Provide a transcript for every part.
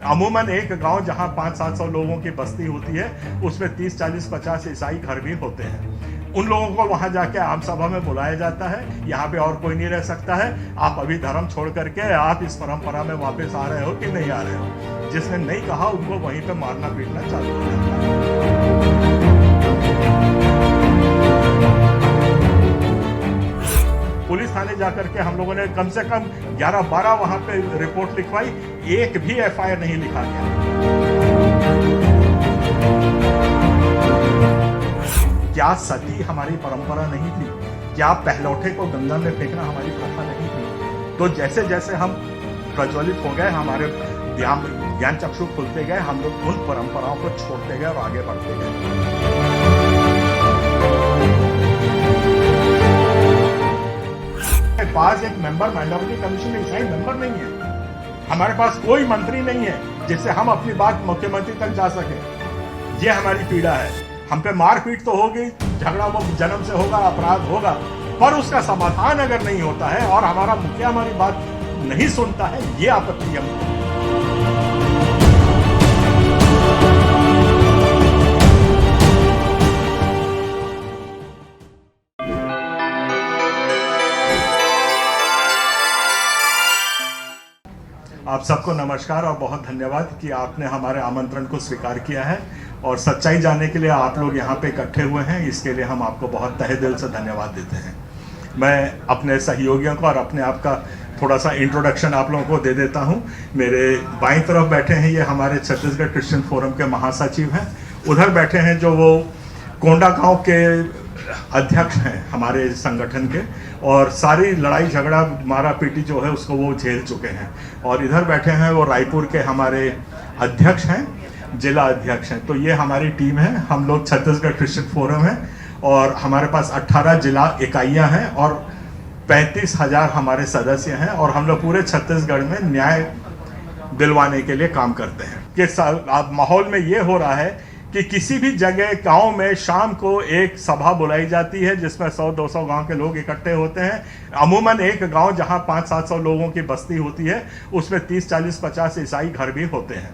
अमूमन एक गांव जहां 500-700 लोगों की बस्ती होती है उसमें 30, 40, 50 ईसाई घर भी होते हैं। उन लोगों को वहां जाके आम सभा में बुलाया जाता है, यहाँ पे और कोई नहीं रह सकता है, आप अभी धर्म छोड़ करके आप इस परंपरा में वापस आ रहे हो कि नहीं आ रहे हो। जिसने नहीं कहा उनको वहीं पे मारना पीटना चालू हो जाता है। पुलिस थाने जाकर के हम लोगों ने कम से कम 11-12 वहां पे रिपोर्ट लिखवाई, एक भी एफआईआर नहीं लिखा गया। क्या सती हमारी परंपरा नहीं थी? क्या पहलौठे को गंगा में फेंकना हमारी प्रथा नहीं थी? तो जैसे जैसे हम प्रज्वलित हो गए, हमारे ज्ञान चक्षु खुलते गए, हम लोग उन परंपराओं को छोड़ते गए और आगे बढ़ते गए। पास एक मेंबर माइनॉरिटी कमीशन में ईसाई मेंबर नहीं है, हमारे पास कोई मंत्री नहीं है जिससे हम अपनी बात मुख्यमंत्री तक जा सके। ये हमारी पीड़ा है। हम पे मारपीट तो होगी, झगड़ा वो जन्म से होगा, अपराध होगा, पर उसका समाधान अगर नहीं होता है और हमारा मुखिया हमारी बात नहीं सुनता है, ये आपत्ति हमको। आप सबको नमस्कार और बहुत धन्यवाद कि आपने हमारे आमंत्रण को स्वीकार किया है और सच्चाई जानने के लिए आप लोग यहाँ पे इकट्ठे हुए हैं। इसके लिए हम आपको बहुत तहे दिल से धन्यवाद देते हैं। मैं अपने सहयोगियों को और अपने आप का थोड़ा सा इंट्रोडक्शन आप लोगों को दे देता हूँ। मेरे बाईं तरफ बैठे हैं, ये हमारे छत्तीसगढ़ क्रिश्चियन फोरम के महासचिव हैं। उधर बैठे हैं जो वो कोंडागांव के अध्यक्ष हैं हमारे संगठन के, और सारी लड़ाई झगड़ा मारा पीटी जो है उसको वो झेल चुके हैं। और इधर बैठे हैं वो रायपुर के हमारे अध्यक्ष हैं, जिला अध्यक्ष हैं। तो ये हमारी टीम है। हम लोग छत्तीसगढ़ क्रिश्चियन फोरम है और हमारे पास 18 जिला इकाइयां हैं और 35,000 हमारे सदस्य हैं और हम लोग पूरे छत्तीसगढ़ में न्याय दिलवाने के लिए काम करते हैं। कि माहौल में ये हो रहा है कि किसी भी जगह गांव में शाम को एक सभा बुलाई जाती है जिसमें 100-200 गांव के लोग इकट्ठे होते हैं। अमूमन एक गांव जहां 500-700 लोगों की बस्ती होती है उसमें 30, 40, 50 ईसाई घर भी होते हैं।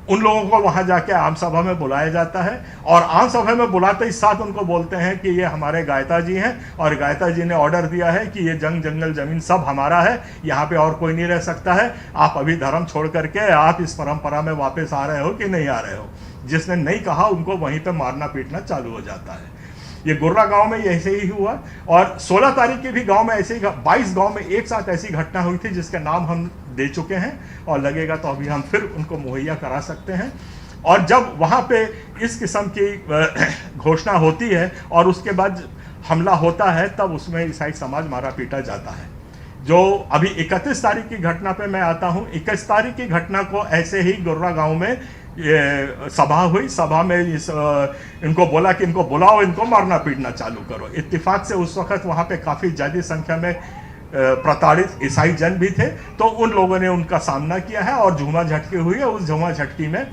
उन लोगों को वहां जाके आम सभा में बुलाया जाता है और आम सभा में बुलाते ही साथ उनको बोलते हैं कि ये हमारे गायता जी हैं और गायता जी ने ऑर्डर दिया है कि ये जंगल जमीन सब हमारा है, यहाँ पे और कोई नहीं रह सकता है, आप अभी धर्म छोड़ करके आप इस परंपरा में वापस आ रहे हो कि नहीं आ रहे हो। जिसने नहीं कहा उनको वहीं पे मारना पीटना चालू हो जाता है। ये गुर्रा गांव में ऐसे ही हुआ और 16 तारीख के भी गांव में ऐसे ही 22 गांव में एक साथ ऐसी घटना हुई थी जिसके नाम हम दे चुके हैं और लगेगा तो अभी हम फिर उनको मुहैया करा सकते हैं। और जब वहां पे इस किस्म की घोषणा होती है और उसके बाद हमला होता है तब उसमें ईसाई समाज मारा पीटा जाता है। जो अभी 31 तारीख की घटना पे मैं आता हूँ। 21 तारीख की घटना को ऐसे ही गुर्रा गांव में ये सभा हुई। सभा में इनको बोला कि इनको बुलाओ, इनको मारना पीटना चालू करो। इत्तेफाक से उस वक्त वहाँ पे काफ़ी ज़्यादा संख्या में प्रताड़ित ईसाई जन भी थे, तो उन लोगों ने उनका सामना किया है और झूमा झटकी हुई है। उस झूमा झटकी में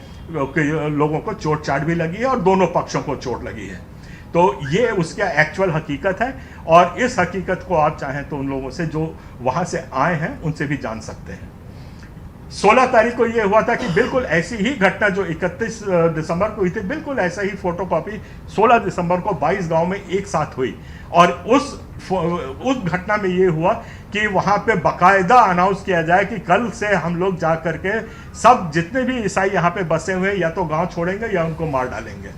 लोगों को चोट चाट भी लगी है और दोनों पक्षों को चोट लगी है। तो ये उसका एक्चुअल हकीकत है और इस हकीकत को आप चाहें तो उन लोगों से जो वहाँ से आए हैं उनसे भी जान सकते हैं। 16 तारीख को ये हुआ था कि बिल्कुल ऐसी ही घटना जो 31 दिसंबर को हुई थी, बिल्कुल ऐसा ही फोटोकॉपी 16 दिसंबर को 22 गांव में एक साथ हुई। और उस घटना में ये हुआ कि वहां पे बाकायदा अनाउंस किया जाए कि कल से हम लोग जा करके सब जितने भी ईसाई यहाँ पे बसे हुए हैं या तो गांव छोड़ेंगे या उनको मार डालेंगे।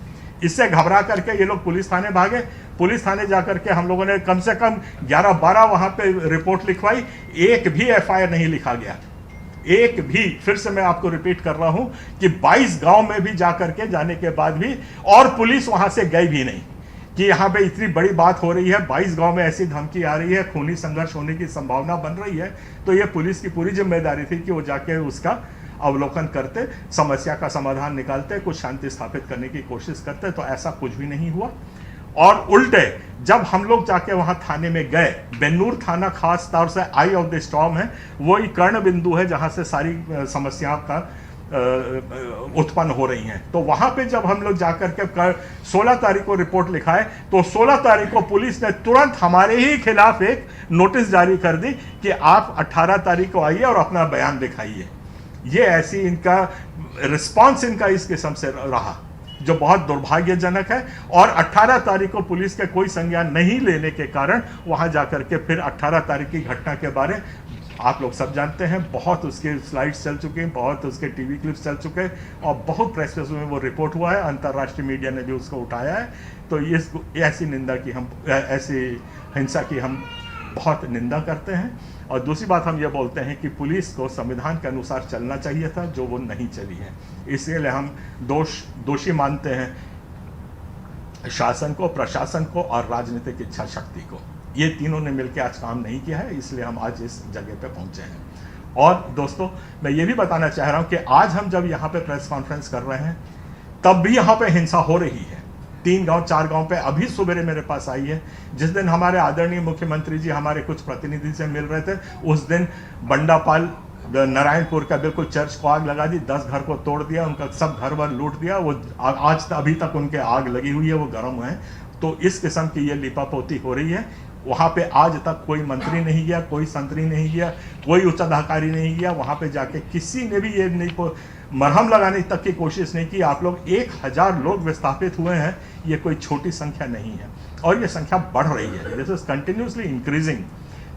इससे घबरा करके ये लोग पुलिस थाने भागे। पुलिस थाने जा करके हम लोगों ने कम से कम 11-12 वहां पे रिपोर्ट लिखवाई, एक भी एफआईआर नहीं लिखा गया। एक भी, फिर से मैं आपको रिपीट कर रहा हूं कि 22 गांव में भी जाकर के जाने के बाद भी और पुलिस वहां से गई भी नहीं कि यहां पे इतनी बड़ी बात हो रही है, 22 गांव में ऐसी धमकी आ रही है, खूनी संघर्ष होने की संभावना बन रही है। तो ये पुलिस की पूरी जिम्मेदारी थी कि वो जाके उसका अवलोकन करते, समस्या का समाधान निकालते, कुछ शांति स्थापित करने की कोशिश करते। तो ऐसा कुछ भी नहीं हुआ। और उल्टे जब हम लोग जाके वहां थाने में गए, बेन्नूर थाना खास तौर से आई ऑफ द स्टॉर्म है, वही कर्ण बिंदु है जहां से सारी समस्याओं का उत्पन्न हो रही हैं। तो वहां पे जब हम लोग जाकर के 16 तारीख को रिपोर्ट लिखाए तो 16 तारीख को पुलिस ने तुरंत हमारे ही खिलाफ एक नोटिस जारी कर दी कि आप 18 तारीख को आइए और अपना बयान दिखाइए। ये ऐसी इनका रिस्पांस इनका इस किस्म से रहा जो बहुत दुर्भाग्यजनक है। और 18 तारीख को पुलिस के कोई संज्ञान नहीं लेने के कारण वहां जाकर के फिर 18 तारीख की घटना के बारे आप लोग सब जानते हैं, बहुत उसके स्लाइड्स चल चुके हैं, बहुत उसके टीवी क्लिप्स चल चुके हैं और बहुत प्रेस में वो रिपोर्ट हुआ है, अंतर्राष्ट्रीय मीडिया ने भी उसको उठाया है। तो ये ऐसी निंदा की हम ऐसी हिंसा की हम बहुत निंदा करते हैं। और दूसरी बात हम ये बोलते हैं कि पुलिस को संविधान के अनुसार चलना चाहिए था, जो वो नहीं चली है। इसलिए हम दोषी मानते हैं शासन को, प्रशासन को और राजनीतिक इच्छा शक्ति को। ये तीनों ने मिलकर आज काम नहीं किया है, इसलिए हम आज इस जगह पे पहुंचे हैं। और दोस्तों, मैं ये भी बताना चाह रहा हूं कि आज हम जब यहाँ पे प्रेस कॉन्फ्रेंस कर रहे हैं तब भी यहाँ पे हिंसा हो रही है। 3 गांव 4 गांव पे अभी सुबह मेरे पास आई है। जिस दिन हमारे आदरणीय मुख्यमंत्री जी हमारे कुछ प्रतिनिधि से मिल रहे थे, उस दिन बंडापाल नारायणपुर का बिल्कुल चर्च को आग लगा दी, 10 घर को तोड़ दिया, उनका सब घर वर लूट दिया। वो आज अभी तक उनके आग लगी हुई है, वो गर्म है। तो इस किस्म की ये लिपापोती हो रही है। वहाँ पे आज तक कोई मंत्री नहीं गया, कोई संतरी नहीं गया, कोई उच्च अधिकारी नहीं गया। वहाँ पे जाके किसी ने भी ये नहीं मरहम लगाने तक की कोशिश नहीं की। आप लोग 1000 लोग विस्थापित हुए हैं, ये कोई छोटी संख्या नहीं है और ये संख्या बढ़ रही है, दिस इज कंटिन्यूसली इंक्रीजिंग।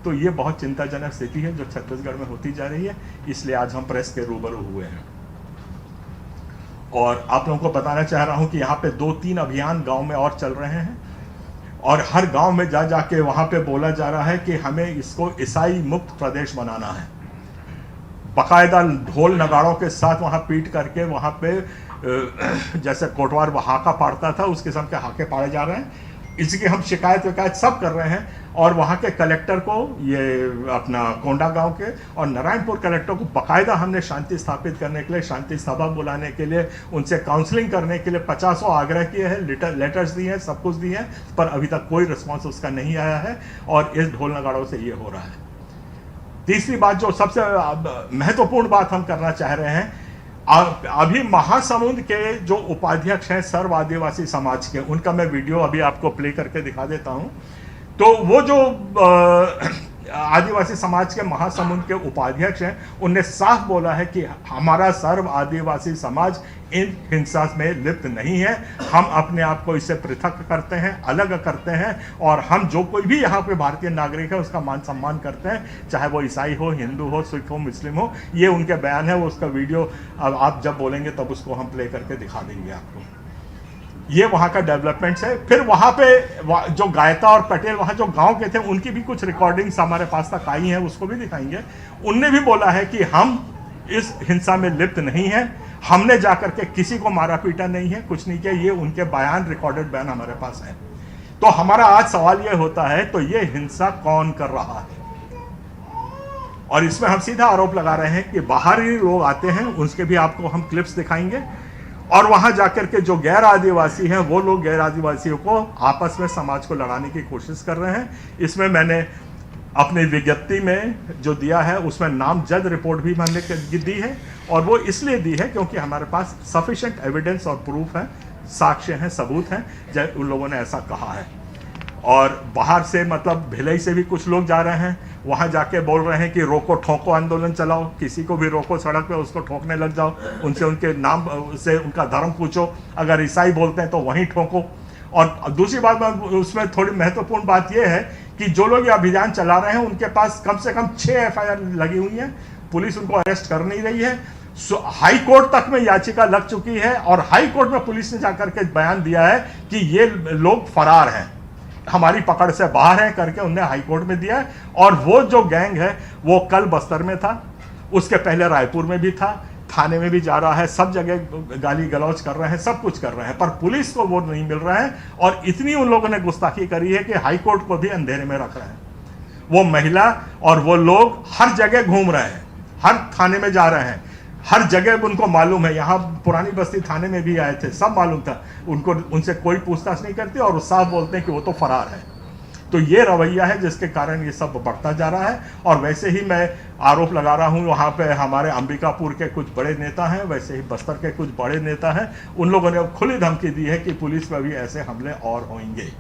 तो ये बहुत चिंताजनक स्थिति है जो छत्तीसगढ़ में होती जा रही है। इसलिए आज हम प्रेस के रूबरू हुए हैं और आप लोगों को बताना चाह रहा हूं कि यहाँ पे 2-3 अभियान गांव में और चल रहे हैं और हर गांव में जा जाके वहां पे बोला जा रहा है कि हमें इसको ईसाई मुक्त प्रदेश बनाना है। बाकायदा ढोल नगाड़ों के साथ वहां पीट करके वहां पे जैसे कोटवार हाका पाड़ता था उस किस्म के हाके पाड़े जा रहे हैं। इसकी हम शिकायत विकायत सब कर रहे हैं और वहाँ के कलेक्टर को, ये अपना कोंडा गांव के और नारायणपुर कलेक्टर को बाकायदा हमने शांति स्थापित करने के लिए, शांति सभा बुलाने के लिए, उनसे काउंसलिंग करने के लिए 50 आग्रह किए हैं, लेटर्स दिए हैं, सब कुछ दिए हैं, पर अभी तक कोई रिस्पॉन्स उसका नहीं आया है और इस ढोल नगाड़ों से ये हो रहा है। तीसरी बात, जो सबसे महत्वपूर्ण बात हम करना चाह रहे हैं, अभी महासमुंद के जो उपाध्यक्ष हैं सर्व आदिवासी समाज के, उनका मैं वीडियो अभी आपको प्ले करके दिखा देता हूं। तो वो जो आदिवासी समाज के महासमुंद के उपाध्यक्ष हैं, उनने साफ बोला है कि हमारा सर्व आदिवासी समाज इन हिंसा में लिप्त नहीं है। हम अपने आप को इससे पृथक करते हैं, अलग करते हैं और हम जो कोई भी यहाँ पे भारतीय नागरिक है उसका मान सम्मान करते हैं, चाहे वो ईसाई हो, हिंदू हो, सिख हो, मुस्लिम हो। ये उनके बयान है, वो उसका वीडियो अब आप जब बोलेंगे तब उसको हम प्ले करके दिखा देंगे आपको। ये वहाँ का डेवलपमेंट्स है। फिर वहाँ पे जो गायता और पटेल वहाँ जो गांव के थे, उनकी भी कुछ रिकॉर्डिंग्स हमारे पास तक आई हैं, उसको भी दिखाएंगे। उनने भी बोला है कि हम इस हिंसा में लिप्त नहीं है, हमने जाकर के किसी को मारा पीटा नहीं है, कुछ नहीं किया। ये उनके बयान, रिकॉर्डेड बयान हमारे पास है। तो हमारा आज सवाल ये होता है, तो ये हिंसा कौन कर रहा है? और इसमें हम सीधा आरोप लगा रहे हैं कि बाहरी लोग आते हैं, उसके भी आपको हम क्लिप्स दिखाएंगे और वहां जाकर के जो गैर आदिवासी हैं वो लोग गैर आदिवासियों को आपस में समाज को लड़ाने की कोशिश कर रहे हैं। इसमें मैंने अपनी विज्ञप्ति में जो दिया है उसमें नामजद रिपोर्ट भी मैंने दी है और वो इसलिए दी है क्योंकि हमारे पास सफिशिएंट एविडेंस और प्रूफ है, साक्ष्य हैं, सबूत हैं, जब उन लोगों ने ऐसा कहा है। और बाहर से मतलब भिलाई से भी कुछ लोग जा रहे हैं, वहां जाके बोल रहे हैं कि रोको ठोको आंदोलन चलाओ, किसी को भी रोको सड़क पे, उसको ठोकने लग जाओ, उनसे उनके नाम से उनका धर्म पूछो, अगर ईसाई बोलते हैं तो वहीं ठोको। और दूसरी बात उसमें थोड़ी महत्वपूर्ण बात यह है कि जो लोग ये अभियान चला रहे हैं उनके पास कम से कम 6 FIR लगी हुई है, पुलिस उनको अरेस्ट कर नहीं रही है। हाई कोर्ट तक में याचिका लग चुकी है और हाई कोर्ट में पुलिस ने जाकर के बयान दिया है कि ये लोग फरार हैं, हमारी पकड़ से बाहर है करके उन्हें हाई कोर्ट में दिया है। और वो जो गैंग है वो कल बस्तर में था, उसके पहले रायपुर में भी था, थाने में भी जा रहा है, सब जगह गाली गलौज कर रहे हैं, सब कुछ कर रहे हैं, पर पुलिस को वो नहीं मिल रहा है। और इतनी उन लोगों ने गुस्ताखी करी है कि हाई कोर्ट को भी अंधेरे में रख रहे हैं। वो महिला और वो लोग हर जगह घूम रहे हैं, हर थाने में जा रहे हैं, हर जगह उनको मालूम है। यहाँ पुरानी बस्ती थाने में भी आए थे, सब मालूम था उनको, उनसे कोई पूछताछ नहीं करती और साफ बोलते हैं कि वो तो फरार है। तो ये रवैया है जिसके कारण ये सब बढ़ता जा रहा है। और वैसे ही मैं आरोप लगा रहा हूँ, वहाँ पे हमारे अंबिकापुर के कुछ बड़े नेता हैं, वैसे ही बस्तर के कुछ बड़े नेता हैं, उन लोगों ने खुली धमकी दी है कि पुलिस पर भी ऐसे हमले और होंगे।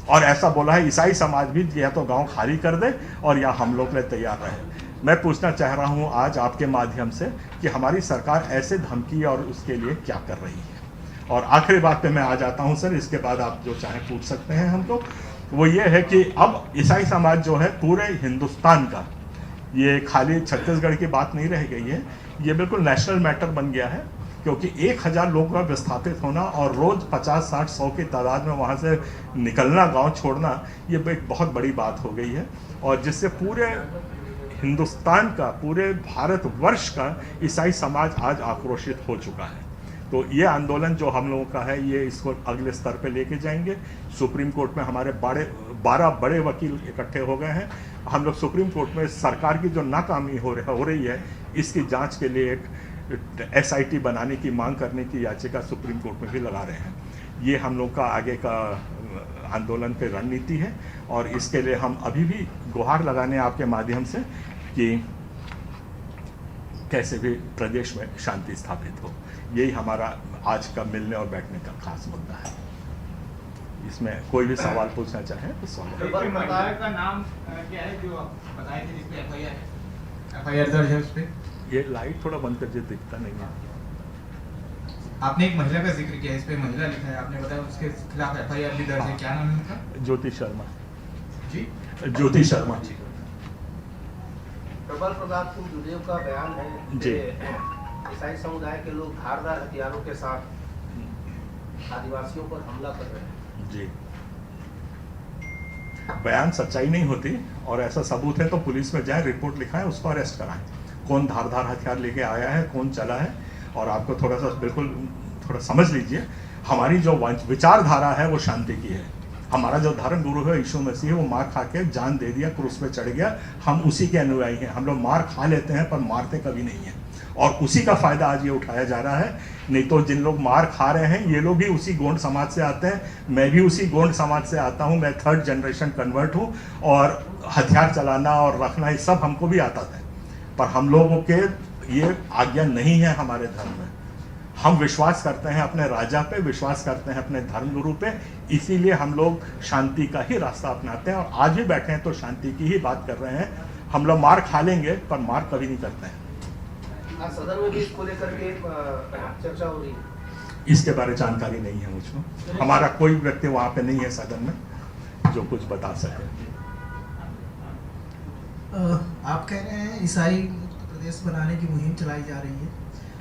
और ऐसा बोला है ईसाई समाज भी या तो गांव खाली कर दे और या हम लोग ले तैयार रहे। मैं पूछना चाह रहा हूं आज आपके माध्यम से कि हमारी सरकार ऐसे धमकी और उसके लिए क्या कर रही है। और आखिरी बात पे मैं आ जाता हूं सर, इसके बाद आप जो चाहे पूछ सकते हैं हमको। वो ये है कि अब ईसाई समाज जो है पूरे हिंदुस्तान का, ये खाली छत्तीसगढ़ की बात नहीं रह गई है, ये बिल्कुल नेशनल मैटर बन गया है। क्योंकि 1000 लोगों का विस्थापित होना और रोज 50, 60, 100 की तादाद में वहाँ से निकलना, गांव छोड़ना, ये एक बहुत बड़ी बात हो गई है। और जिससे पूरे हिंदुस्तान का, पूरे भारतवर्ष का ईसाई समाज आज आक्रोशित हो चुका है। तो ये आंदोलन जो हम लोगों का है, ये इसको अगले स्तर पे लेके जाएंगे। सुप्रीम कोर्ट में हमारे 12 बड़े वकील इकट्ठे हो गए हैं। हम लोग सुप्रीम कोर्ट में सरकार की जो नाकामी हो रही है, इसकी जांच के लिए एक SIT बनाने की मांग करने की याचिका सुप्रीम कोर्ट में भी लगा रहे हैं। ये हम लोग का आगे का आंदोलन पे रणनीति है। और इसके लिए हम अभी भी गुहार लगाने आपके माध्यम से कि कैसे भी प्रदेश में शांति स्थापित हो। यही हमारा आज का मिलने और बैठने का खास मुद्दा है। इसमें कोई भी सवाल पूछना चाहे तो सवाल। का नाम क्या है जो बताए थे, जिसपे FIR दर्ज है? उस पे ये लाइट थोड़ा बंद कर, दिखता नहीं है। आपने एक महिला का जिक्र किया, इस पे महिला लिखा है, आपने बताया उसके खिलाफ FIR भी दर्ज है। क्या नाम है उनका? ज्योति शर्मा जी, ज्योति शर्मा जी। प्रबल प्रताप सिंह जुदेव का बयान है जी। कि ईसाई समुदाय के लोग धारदार हथियारों के साथ आदिवासियों पर हमला कर रहे हैं। जी, बयान सच्चाई नहीं होती और ऐसा सबूत है तो पुलिस में जाए, रिपोर्ट लिखाएं, उसको अरेस्ट कराएं। कौन धारदार हथियार लेके आया है, कौन चला है। और आपको थोड़ा सा बिल्कुल थोड़ा समझ लीजिए, हमारी जो विचारधारा है वो शांति की है। हमारा जो धर्म गुरु है यीशु मसीह, वो मार खा के जान दे दिया, क्रूस पे चढ़ गया, हम उसी के अनुयायी हैं। हम लोग मार खा लेते हैं पर मारते कभी नहीं हैं। और उसी का फायदा आज ये उठाया जा रहा है। नहीं तो जिन लोग मार खा रहे हैं, ये लोग भी उसी गोंड समाज से आते हैं, मैं भी उसी गोंड समाज से आता हूँ। मैं 3rd जनरेशन कन्वर्ट हूँ और हथियार चलाना और रखना ये सब हमको भी आता था। पर हम लोगों के ये आज्ञा नहीं है हमारे धर्म में। हम विश्वास करते हैं अपने राजा पे, विश्वास करते हैं अपने धर्मगुरु पे, इसीलिए हम लोग शांति का ही रास्ता अपनाते हैं। और आज भी बैठे हैं तो शांति की ही बात कर रहे हैं। हम लोग मार खा लेंगे पर मार कभी नहीं करते हैं। आज सदन में भी इसको लेकर के चर्चा हो रही है। इसके बारे में जानकारी नहीं है मुझको। हमारा कोई व्यक्ति वहाँ पे नहीं है सदन में जो कुछ बता सके। आप कह रहे हैं ईसाई प्रदेश बनाने की मुहिम चलाई जा रही है,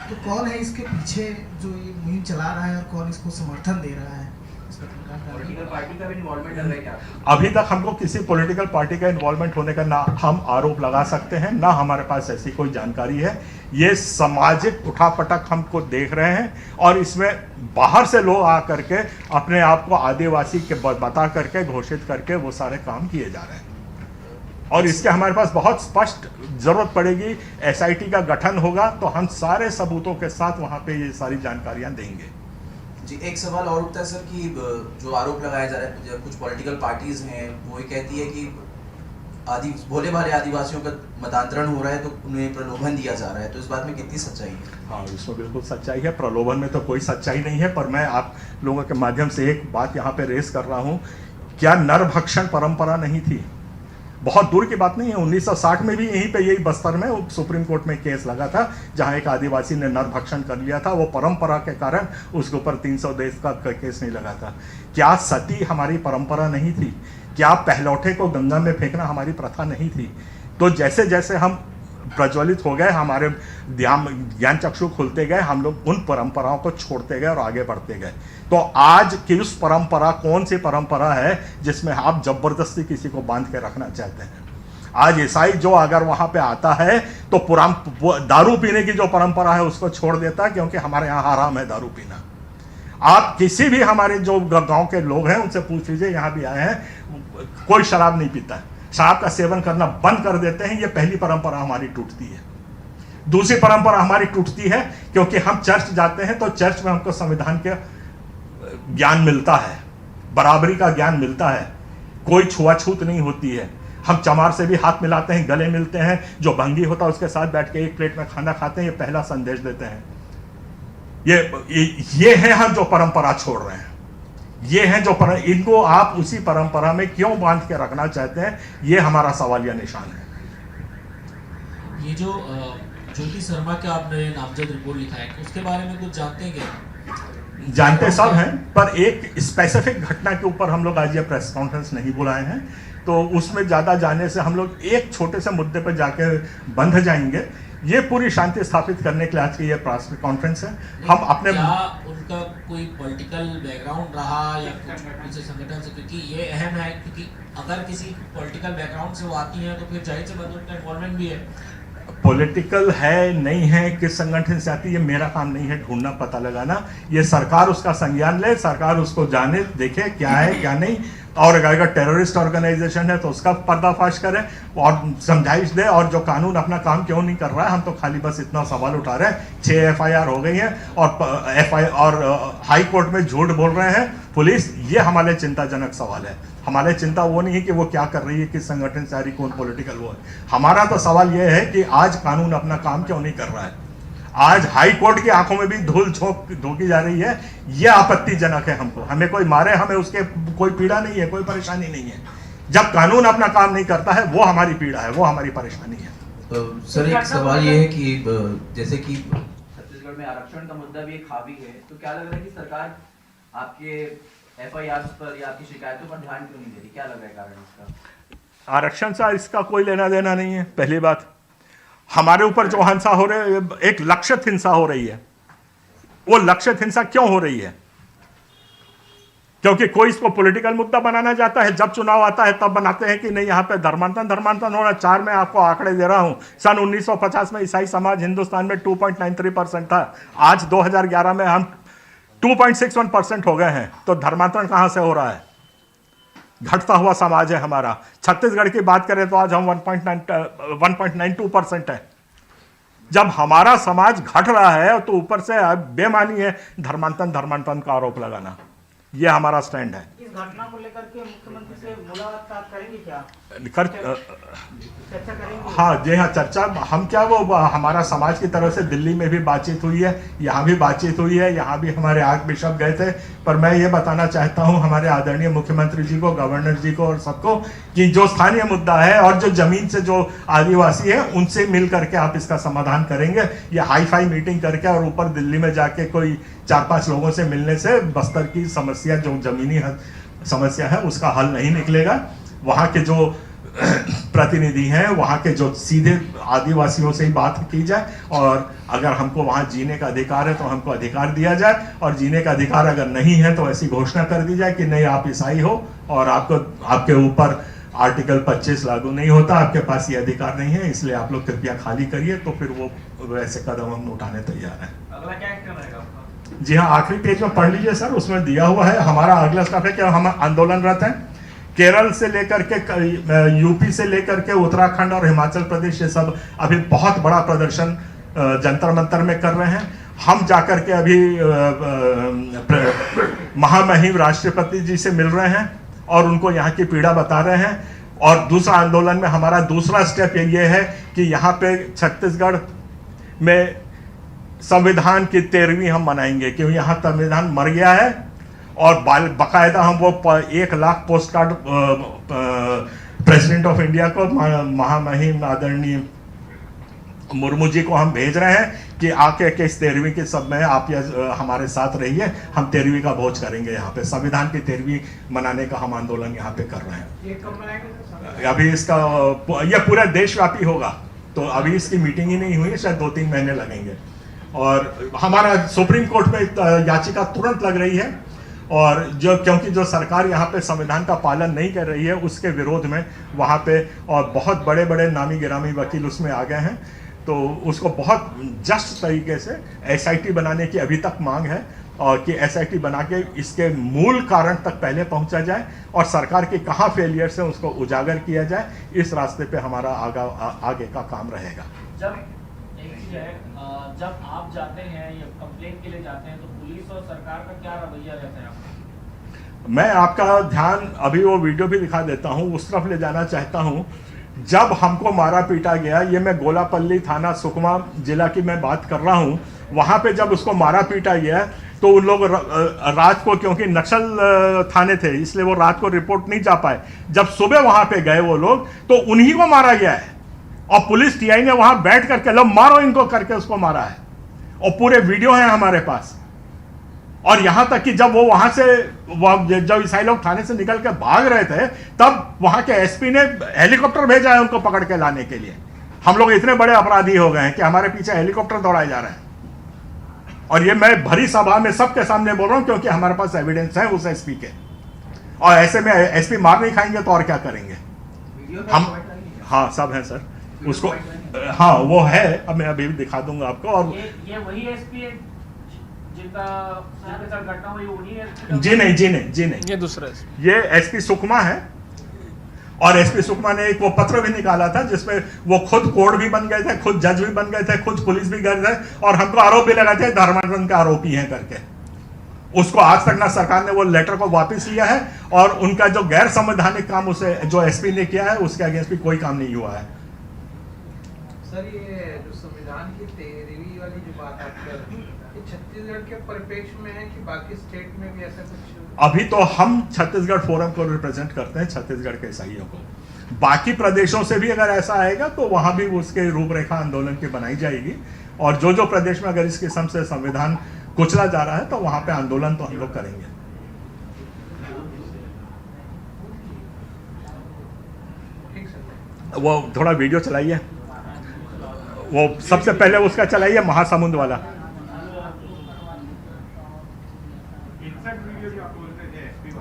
तो कौन है इसके पीछे जो ये मुहिम चला रहा है और कौन इसको समर्थन दे रहा है? पॉलिटिकल पार्टी का भी इन्वॉल्वमेंट है क्या? अभी तक हमको किसी पॉलिटिकल पार्टी का इन्वॉल्वमेंट होने का ना हम आरोप लगा सकते हैं, ना हमारे पास ऐसी कोई जानकारी है। ये सामाजिक उठापटक हमको देख रहे हैं और इसमें बाहर से लोग आ करके अपने आप को आदिवासी के बता करके, घोषित करके वो सारे काम किए जा रहे हैं। और इसके हमारे पास बहुत स्पष्ट जरूरत पड़ेगी। SIT का गठन होगा तो हम सारे सबूतों के साथ वहां पे ये सारी जानकारियां देंगे। जी, एक सवाल और उठता है सर कि जो आरोप लगाया जा रहा है, कुछ पॉलिटिकल पार्टीज हैं वो ये कहती है कि भोले भाले आदिवासियों का मतांतरण हो रहा है तो उन्हें प्रलोभन दिया जा रहा है, तो इस बात में कितनी सच्चाई है? हाँ, इसमें बिल्कुल सच्चाई है। प्रलोभन में तो कोई सच्चाई नहीं है। पर मैं आप लोगों के माध्यम से एक बात यहाँ पे रेस कर रहा हूँ, क्या नरभक्षण परंपरा नहीं थी? बहुत दूर की बात नहीं है। 1960 में भी यहीं पे, यही बस्तर में सुप्रीम कोर्ट में केस लगा था जहां एक आदिवासी ने नरभक्षण कर लिया था। वो परंपरा के कारण उसके ऊपर 300 देश का केस नहीं लगा था। क्या सती हमारी परंपरा नहीं थी? क्या पहलौठे को गंगा में फेंकना हमारी प्रथा नहीं थी? तो जैसे जैसे हम प्रज्वलित हो गए, हमारे ज्ञान चक्षु खुलते गए, हम लोग उन परंपराओं को छोड़ते गए और आगे बढ़ते गए। तो आज की उस परंपरा, कौन सी परंपरा है जिसमें आप जबरदस्ती किसी को बांध के रखना चाहते हैं? आज ईसाई जो अगर वहां पे आता है तो दारू पीने की जो परंपरा है उसको छोड़ देता है, क्योंकि हमारे यहाँ हराम है दारू पीना। आप किसी भी हमारे जो गांव के लोग हैं उनसे पूछ लीजिए, यहाँ भी आए हैं, कोई शराब नहीं पीता है। शराब का सेवन करना बंद कर देते हैं। ये पहली परंपरा हमारी टूटती है। दूसरी परंपरा हमारी टूटती है क्योंकि हम चर्च जाते हैं तो चर्च में हमको संविधान के ज्ञान मिलता है, बराबरी का ज्ञान मिलता है, कोई छुआछूत नहीं होती है। हम चमार से भी हाथ मिलाते हैं, गले मिलते हैं, जो भंगी होता है उसके साथ बैठ के एक प्लेट में खाना खाते हैं। ये पहला संदेश देते हैं। ये है हम जो परंपरा छोड़ रहे हैं। ये है जो इनको आप उसी परंपरा में क्यों बांध के रखना चाहते हैं? ये हमारा सवालिया निशान है। ये जो ज्योति शर्मा का आपने नामजद रिपोर्ट लिखा है उसके बारे में कुछ जानते हैं क्या? जानते सब हैं, पर एक स्पेसिफिक घटना के ऊपर हम लोग आज ये प्रेस कॉन्फ्रेंस नहीं बुलाए हैं, तो उसमें ज़्यादा जाने से हम लोग एक छोटे से मुद्दे पर जाके बंध जाएंगे। ये पूरी शांति स्थापित करने के लिए आज की ये प्रेस कॉन्फ्रेंस है। हम अपने क्या उनका कोई पॉलिटिकल बैकग्राउंड रहा या कुछ किसी संगठन से, क्योंकि ये अहम है, क्योंकि अगर किसी पॉलिटिकल बैकग्राउंड से वो आती हैं तो फिर जाहिर सी बात है उनका इन्वॉल्वमेंट भी है। पॉलिटिकल है नहीं है, किस संगठन से आती है, ये मेरा काम नहीं है ढूंढना पता लगाना। ये सरकार उसका संज्ञान ले, सरकार उसको जाने देखे क्या है क्या नहीं, और अगर टेररिस्ट ऑर्गेनाइजेशन है तो उसका पर्दाफाश करे और समझाइश दे। और जो कानून अपना काम क्यों नहीं कर रहा है, हम तो खाली बस इतना सवाल उठा रहे हैं। 6 FIR हो गई हैं और हाई कोर्ट में झूठ बोल रहे हैं पुलिस। ये हमारे चिंताजनक सवाल है। हमारे चिंता वो नहीं है कि वो क्या कर रही है, किस संगठन से आ रही, कौन पॉलिटिकल वो है। हमारा तो सवाल ये है कि आज कानून अपना काम क्यों नहीं कर रहा है। आज हाई कोर्ट की आंखों में भी धूल झोंकी जा रही है। यह आपत्तिजनक है हमको। हमें कोई मारे, हमें उसके कोई पीड़ा नहीं है, कोई परेशानी नहीं है। जब कानून अपना काम नहीं करता है वो हमारी पीड़ा है, वो हमारी परेशानी है। सर एक सवाल ये है कि जैसे कि छत्तीसगढ़ में आरक्षण का मुद्दा भी एक हावी है, तो क्या लग रहा है कि सरकार आपके FIRs पर या आपकी शिकायतों पर ध्यान क्यों नहीं दे रही? क्या लग रहा है कारण इसका? आरक्षण से इसका कोई लेना देना नहीं है। पहली बात, हमारे ऊपर जो हिंसा हो रही है, एक लक्षित हिंसा हो रही है। वो लक्षित हिंसा क्यों हो रही है? क्योंकि कोई इसको पॉलिटिकल मुद्दा बनाना चाहता है। जब चुनाव आता है तब बनाते हैं कि नहीं यहाँ पे धर्मांतरण हो रहा है। 4 मैं आपको आंकड़े दे रहा हूं। सन 1950 में ईसाई समाज हिंदुस्तान में 2.93% था। आज 2011 में हम 2.61% हो गए हैं। तो धर्मांतरण कहां से हो रहा है? घटता हुआ समाज है हमारा। छत्तीसगढ़ की बात करें तो आज हम 1.92% है। जब हमारा समाज घट रहा है तो ऊपर से बेमानी है धर्मांतरण का आरोप लगाना। यह हमारा स्टैंड है। इस घटना को लेकर के मुख्यमंत्री से मुलाकात करेंगे क्या? चर्चा करेंगे? हाँ जी हाँ, चर्चा हम क्या, वो हमारा समाज की तरफ से दिल्ली में भी बातचीत हुई है, यहाँ भी बातचीत हुई है। यहाँ भी हमारे आर्क बिशप गए थे। पर मैं ये बताना चाहता हूँ हमारे आदरणीय मुख्यमंत्री जी को, गवर्नर जी को और सबको कि जो स्थानीय मुद्दा है और जो जमीन से जो आदिवासी है उनसे मिल करके आप इसका समाधान करेंगे। ये हाई फाई मीटिंग करके और ऊपर दिल्ली में जाके कोई 4-5 लोगों से मिलने से बस्तर की समस्या, जो जमीनी समस्या है, उसका हल नहीं निकलेगा। वहाँ के जो प्रतिनिधि हैं, वहाँ के जो सीधे आदिवासियों से ही बात की जाए, और अगर हमको वहाँ जीने का अधिकार है तो हमको अधिकार दिया जाए, और जीने का अधिकार अगर नहीं है तो ऐसी घोषणा कर दी जाए कि नहीं, आप ईसाई हो और आपके ऊपर आर्टिकल 25 लागू नहीं होता, आपके पास ये अधिकार नहीं है, इसलिए आप लोग कृपया खाली करिए। तो फिर वो वैसे कदम हम उठाने तैयार हैं। अगला क्या एक्शन रहेगा आपका? जी हाँ, आखिरी पेज में पढ़ लीजिए सर, उसमें दिया हुआ है। हमारा अगला स्टेप है कि हम आंदोलनरत हैं। केरल से लेकर के यूपी से लेकर के उत्तराखंड और हिमाचल प्रदेश, ये सब अभी बहुत बड़ा प्रदर्शन जंतर मंतर में कर रहे हैं। हम जाकर के अभी महामहिम राष्ट्रपति जी से मिल रहे हैं और उनको यहाँ की पीड़ा बता रहे हैं। और दूसरा आंदोलन में हमारा दूसरा स्टेप ये है कि यहाँ पे छत्तीसगढ़ में संविधान की 13वीं हम मनाएंगे, क्योंकि यहाँ संविधान मर गया है। और बाकायदा हम वो 1 lakh post card president of India को, महामहिम आदरणीय मुर्मू जी को हम भेज रहे हैं कि आके के इस 13वीं के सब में आप हमारे साथ रहिए। हम 13वीं का भोज करेंगे यहाँ पे। संविधान की 13वीं मनाने का हम आंदोलन यहाँ पे कर रहे हैं। ये कब मनाएंगे? अभी इसका यह पूरा देशव्यापी होगा, तो अभी इसकी मीटिंग ही नहीं हुई है, शायद 2-3 महीने लगेंगे। और हमारा सुप्रीम कोर्ट में याचिका तुरंत लग रही है, और क्योंकि जो सरकार यहाँ पे संविधान का पालन नहीं कर रही है उसके विरोध में वहाँ पे, और बहुत बड़े बड़े नामी गिरामी वकील उसमें आ गए हैं। तो उसको बहुत जस्ट तरीके से SIT बनाने की अभी तक मांग है, और कि SIT बना के इसके मूल कारण तक पहले पहुंचा जाए और सरकार के कहाँ फेलियर से उसको उजागर किया जाए। इस रास्ते पे हमारा आगे का काम रहेगा। जब एक चीज है, जब आप जाते हैं या कंप्लेंट के लिए जाते हैं तो पुलिस और सरकार का क्या रवैया रहता है आपका? मैं आपका ध्यान अभी वो वीडियो भी दिखा देता हूँ, उस तरफ ले जाना चाहता हूँ। जब हमको मारा पीटा गया, ये मैं गोलापल्ली थाना सुकमा जिला की मैं बात कर रहा हूँ, वहाँ पे जब उसको मारा पीटा गया तो उन लोग रात को, क्योंकि नक्सल थाने थे इसलिए वो रात को रिपोर्ट नहीं जा पाए। जब सुबह वहाँ पे गए वो लोग तो उन्हीं को मारा गया है। और पुलिस टीआई ने वहां बैठ करके लो मारो इनको करके उसको मारा है, और पूरे वीडियो हैं हमारे पास। और यहां तक कि जब वो वहां से जब ईसाई लोग थाने से निकल के भाग रहे थे, तब वहां के एसपी ने हेलीकॉप्टर भेजा है उनको पकड़ के लाने के लिए। हम लोग इतने बड़े अपराधी हो गए हैं कि हमारे पीछे हेलीकॉप्टर दौड़ाए जा रहे हैं। और ये मैं भरी सभा में सबके सामने बोल रहा हूं, क्योंकि हमारे पास एविडेंस है उस एसपी के। और ऐसे में एसपी मार नहीं खाएंगे तो और क्या करेंगे हम? हाँ, सब है सर उसको। हाँ वो है, अब मैं अभी भी दिखा दूंगा आपको। और ये वही एसपी है जिनका घटना हुई, उन्हीं SP? जी नहीं, ये दूसरा ये एसपी सुकमा है। और एसपी सुकमा ने एक वो पत्र भी निकाला था जिसमें वो खुद कोर्ट भी बन गए थे, खुद जज भी बन गए थे, खुद पुलिस भी गए थे, और हमको आरोप भी लगाए थे धर्मांतरण के आरोपी हैं करके। उसको आज तक ना सरकार ने वो लेटर को वापस लिया है, और उनका जो गैर संवैधानिक काम उसे जो एसपी ने किया है उसके अगेंस्ट भी कोई काम नहीं हुआ है। सर ये जो संविधान की 13वीं वाली जो बात आप कर रहे हैं, ये छत्तीसगढ़ के परिप्रेक्ष्य में है कि बाकी स्टेट में भी ऐसा कुछ? अभी तो हम छत्तीसगढ़ फोरम को रिप्रेजेंट करते हैं, छत्तीसगढ़ के ईसाइयों को। बाकी प्रदेशों से भी अगर ऐसा आएगा तो वहां भी उसके रूपरेखा आंदोलन की बनाई जाएगी। और जो जो प्रदेश में अगर इस किस्म से संविधान कुचला जा रहा है तो वहां पे आंदोलन तो हम लोग करेंगे। वो थोड़ा वीडियो चलाइए, वो सबसे पहले उसका चलाइए महासमुंद वाला।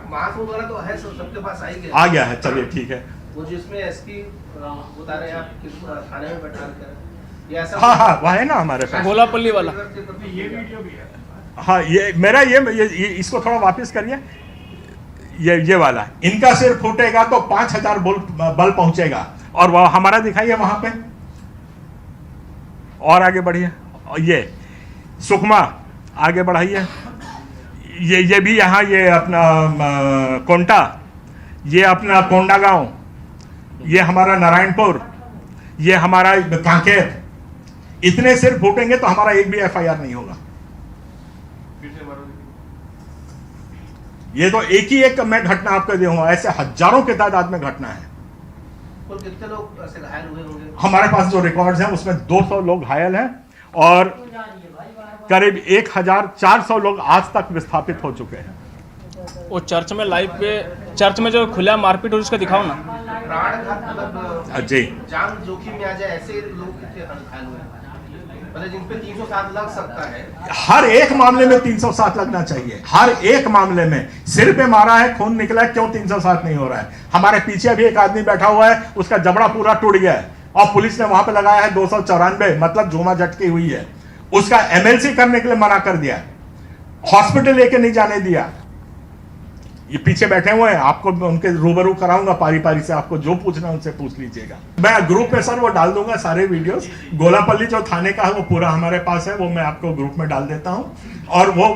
महासमुंद वाला तो है, सबके पास आ गया है, चलिए ठीक है। वो जिसमें एसपी बता रहे हैं आप किसको थाने में बैठा कर, ये ऐसा? हाँ वह है ना हमारे पास गोलापल्ली वाला। ये वीडियो भी है। हाँ ये मेरा ये इसको थोड़ा वापस करिए। ये वाला, इनका सिर फूटेगा तो 5000 बल पहुंचेगा। और वह हमारा दिखाइए वहां पे, और आगे बढ़िए। ये सुकमा आगे बढ़ाइए। ये भी यहाँ, ये अपना कोंटा, ये अपना कोंडागांव, ये हमारा नारायणपुर, ये हमारा कांकेर। इतने सिर फूटेंगे तो हमारा एक भी एफआईआर नहीं होगा। ये तो एक ही एक मैं घटना आपको दूंगा, ऐसे हजारों के तादाद में घटना है। और कितने लोग ऐसे घायल हुए होंगे? हमारे पास जो रिकॉर्ड्स हैं उसमें 200 लोग घायल हैं, और करीब 1400 लोग आज तक विस्थापित हो चुके हैं। वो चर्च में लाइव पे, चर्च में जो खुला मारपीट हो उसका दिखाओ ना। प्राणघात मतलब जी, जान जोखिम में आ जाए ऐसे लोग कितने घायल हुए, मतलब जिन पे 307 लग सकता है? हर एक मामले में 307 लगना चाहिए, हर एक मामले में। सिर पे मारा है, खून निकला है, क्यों 307 नहीं हो रहा है? हमारे पीछे भी एक आदमी बैठा हुआ है, उसका जबड़ा पूरा टूट गया है, और पुलिस ने वहां पे लगाया है 294, मतलब झूमा झटकी हुई है। उसका एमएलसी करने के लिए मना कर दिया, हॉस्पिटल लेके नहीं जाने दिया। ये पीछे बैठे हुए हैं, आपको उनके रूबरू कराऊंगा पारी पारी से, आपको जो पूछना उनसे पूछ लीजिएगा। मैं ग्रुप में सर वो डाल दूंगा सारे वीडियोस। गोलापल्ली जो थाने का है वो पूरा हमारे पास है, वो मैं आपको ग्रुप में डाल देता हूं। और वो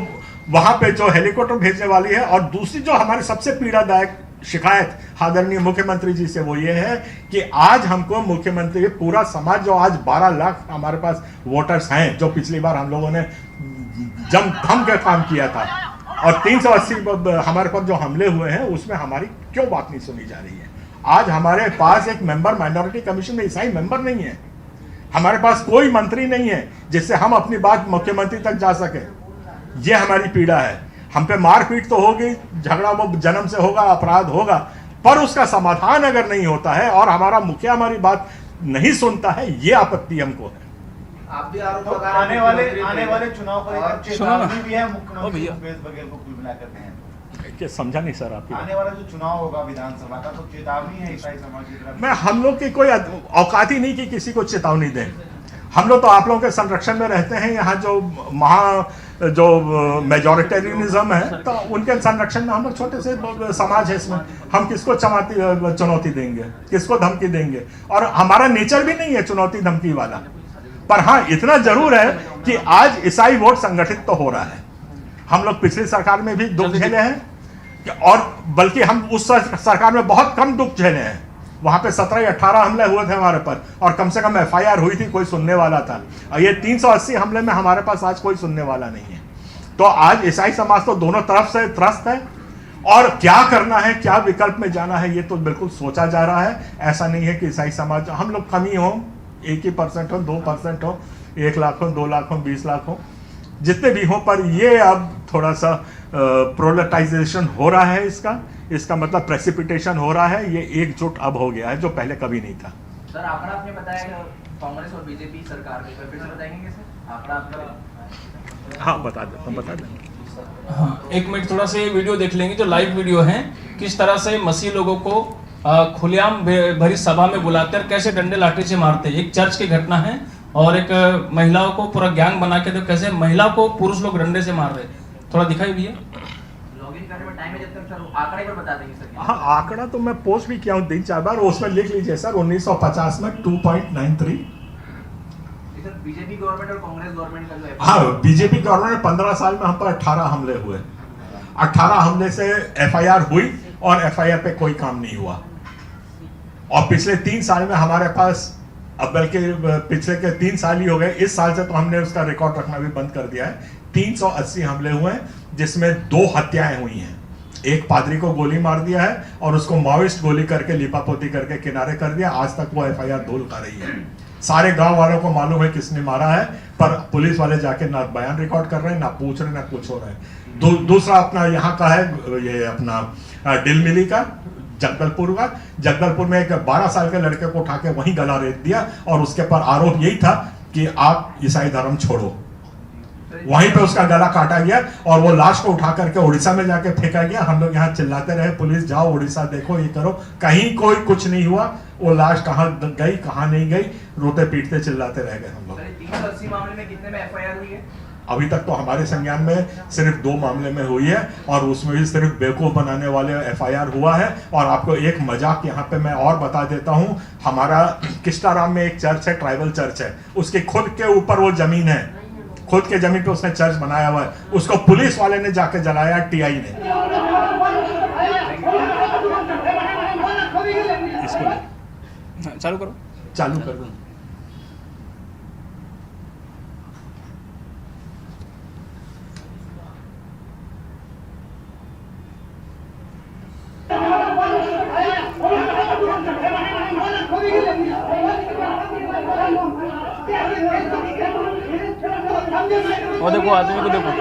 वहां पे जो हेलीकॉप्टर भेजने वाली है, और दूसरी जो हमारी सबसे पीड़ादायक शिकायत आदरणीय मुख्यमंत्री जी से वो ये है कि आज हमको मुख्यमंत्री, पूरा समाज जो आज 12 लाख हमारे पास वोटर्स हैं, जो पिछली बार हम लोगों ने जम थम के काम किया था, और 380 हमारे पास जो हमले हुए हैं उसमें हमारी क्यों बात नहीं सुनी जा रही है? आज हमारे पास एक मेंबर माइनॉरिटी कमीशन में ईसाई मेंबर नहीं है, हमारे पास कोई मंत्री नहीं है जिससे हम अपनी बात मुख्यमंत्री तक जा सके। ये हमारी पीड़ा है। हम पे मारपीट तो होगी, झगड़ा वो जन्म से होगा, अपराध होगा, पर उसका समाधान अगर नहीं होता है और हमारा मुखिया हमारी बात नहीं सुनता है, ये आपत्ति हमको है। आप भी आरोप लगा आने वाले चुनाव को लेकर चेतावनी भी है ओ मुख्यमंत्री भैया। भूपेश बघेल को कुल मिलाकर हैं। क्या समझा नहीं सर आपकी आने वाला जो चुनाव होगा विधानसभा का, तो चेतावनी है ईसाई समाज की तरफ? मैं हम लोग की कोई औकात ही नहीं कि किसी को चेतावनी दें। हम लोग तो आप लोगों के संरक्षण में रहते हैं। यहाँ जो मेजॉरिटेरियनिज्म है, तो उनके संरक्षण में हम लोग छोटे से समाज है, इसमें हम किसको चुनौती देंगे, किसको धमकी देंगे? और हमारा नेचर भी नहीं है चुनौती धमकी वाला। पर हाँ, इतना जरूर है कि आज ईसाई वोट संगठित तो हो रहा है। हम लोग पिछली सरकार में भी दुख झेले हैं, और बल्कि हम उस सरकार में बहुत कम दुख झेले हैं। वहां पे 17 या 18 हमले हुए थे हमारे पर, और कम से कम एफआईआर हुई थी, कोई सुनने वाला था। और ये 380 हमले में हमारे पास आज कोई सुनने वाला नहीं है। तो आज ईसाई समाज तो दोनों तरफ से त्रस्त है, और क्या करना है, क्या विकल्प में जाना है, ये तो बिल्कुल सोचा जा रहा है। ऐसा नहीं है कि ईसाई समाज हम लोग कमी हो, 1% हो, 2% हो, 1 लाख हो, 2 लाख हो, 20 लाख हो, जितने भी हो, पर ये अब थोड़ा सा प्रोलेटाइजेशन हो रहा है इसका मतलब प्रेसिपिटेशन हो रहा है, ये एकजुट अब हो गया है जो पहले कभी नहीं था। सर आंकड़ा आपने बताया कि कांग्रेस और बीजेपी सरकार में, फिर से बताएंगे सर आंकड़ा आपने? हाँ बता दें। हाँ, 1 मिनट थोड़ा सा ये वीडियो देख लेंगे जो लाइव वीडियो है, किस तरह से मसीह लोगों को खुलेआम भरी सभा में बुलाते और कैसे डंडे लाठी से मारते। एक चर्च की घटना है और एक महिलाओं को पूरा गैंग बना के, तो कैसे महिला को पुरुष लोग डंडे से मार रहे। थोड़ा दिखाई भैया। लॉगिन करने में टाइम है, जब तक सर आंकड़े पर बता देंगे सर। हाँ आंकड़ा तो मैं पोस्ट भी किया हूँ 3-4 बार, उसमें लिख लीजिए सर 1950 में 2.93। सर बीजेपी गवर्नमेंट और कांग्रेस गवर्नमेंट का जो है, हाँ बीजेपी गवर्नमेंट में 15 साल में हम पर 18 हमले हुए, 18 हमले से एफआईआर हुई और एफआईआर पे कोई काम नहीं हुआ। और पिछले 3 साल में हमारे पास, अब बल्कि पिछले के 3 साल ही हो गए, इस साल से तो हमने उसका रिकॉर्ड रखना भी बंद कर दिया है। 380 हमले हुए हैं जिसमें 2 हत्याएं हुई हैं। एक पादरी को गोली मार दिया है और उसको माओइस्ट गोली करके लिपापोती करके किनारे कर दिया। आज तक वो एफआईआर धूल खा रही है। सारे गांव वालों को मालूम है किसने मारा है, पर पुलिस वाले जाके ना बयान रिकॉर्ड कर रहे हैं, ना पूछ रहे, ना कुछ हो रहा है। दूसरा अपना यहाँ का है, ये अपना डिलमिली का, जगदलपुर में एक 12 साल के लड़के को उठा के वहीं गला रेत दिया और उसके पर आरोप यही था कि आप ईसाई धर्म छोड़ो। वहीं पे उसका गला काटा गया और वो लाश को उठा करके उड़ीसा में जाके फेंका गया। हम लोग यहाँ चिल्लाते रहे, पुलिस जाओ उड़ीसा देखो, ये करो, कहीं कोई कुछ नहीं हुआ। वो लाश कहाँ गई कहाँ नहीं गई, रोते पीटते चिल्लाते रह गए हम लोग। 380 मामले में कितने में एफआईआर हुई है? अभी तक तो हमारे संज्ञान में सिर्फ 2 मामले में हुई है और उसमें भी सिर्फ बेवकूफ बनाने वाले एफआईआर हुआ है। और आपको एक मजाक यहाँ पे मैं और बता देता हूँ, हमारा किस्टाराम में एक चर्च है, ट्राइबल चर्च है, उसके खुद के ऊपर वो जमीन है, खुद के जमीन पे उसने चर्च बनाया हुआ है, उसको पुलिस वाले ने जाके जलाया, टीआई ने। इसको चालू करो, चालू कर दो। वो देखो आदमी को देखो,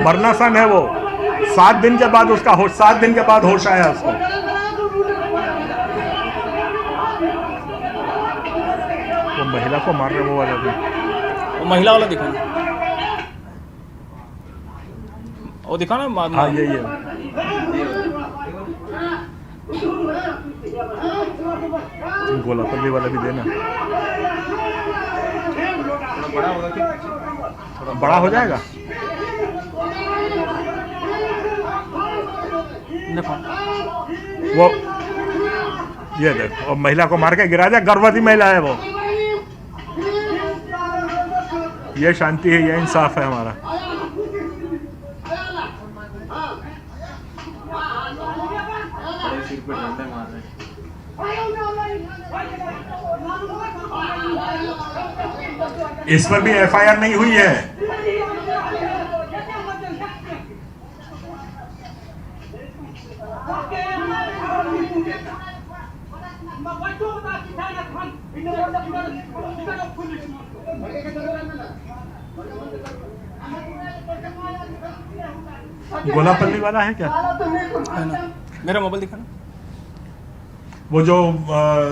मरना सन है वो। 7 दिन के बाद उसका होश, 7 दिन के बाद होश आया उसको। वो महिला को मार रहे वो वाला भी, वो महिला वाला दिखा ना, वो दिखा ना। हाँ ये गोलापल्ली वाला भी देना। थोड़ा बड़ा हो जाएगा। देखो वो ये देखो, और महिला को मार के गिरा दिया, गर्भवती महिला है वो। ये शांति है, ये इंसाफ है हमारा। इस पर भी एफआईआर नहीं हुई है। गोलापल्ली वाला है क्या? है ना, मेरा मोबाइल दिखा ना। वो जो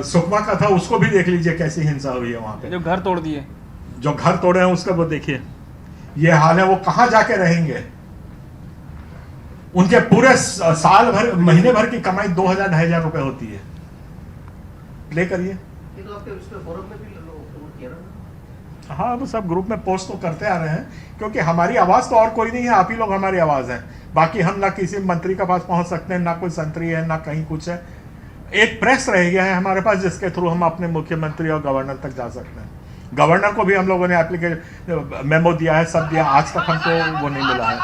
सुकमा का था उसको भी देख लीजिए कैसी हिंसा हुई है वहां पे। जो घर तोड़ दिए, जो घर तोड़े हैं उसका वो देखिए, ये हाल है। वो कहां जाके रहेंगे? उनके पूरे साल भर, महीने भर की कमाई 2000-2500 रुपए होती है। प्ले करिए। हाँ वो सब ग्रुप में पोस्ट तो करते आ रहे हैं, क्योंकि हमारी आवाज तो और कोई नहीं है, आप ही लोग हमारी आवाज है। बाकी हम ना किसी मंत्री के पास पहुंच सकते हैं, ना कोई संतरी है, ना कहीं कुछ है। एक प्रेस रह गया है हमारे पास जिसके थ्रू हम अपने मुख्यमंत्री और गवर्नर तक जा सकते हैं। गवर्नर को भी हम लोगों ने एप्लीकेशन मेमो दिया है, सब दिया, आज तक हमको वो नहीं मिला है।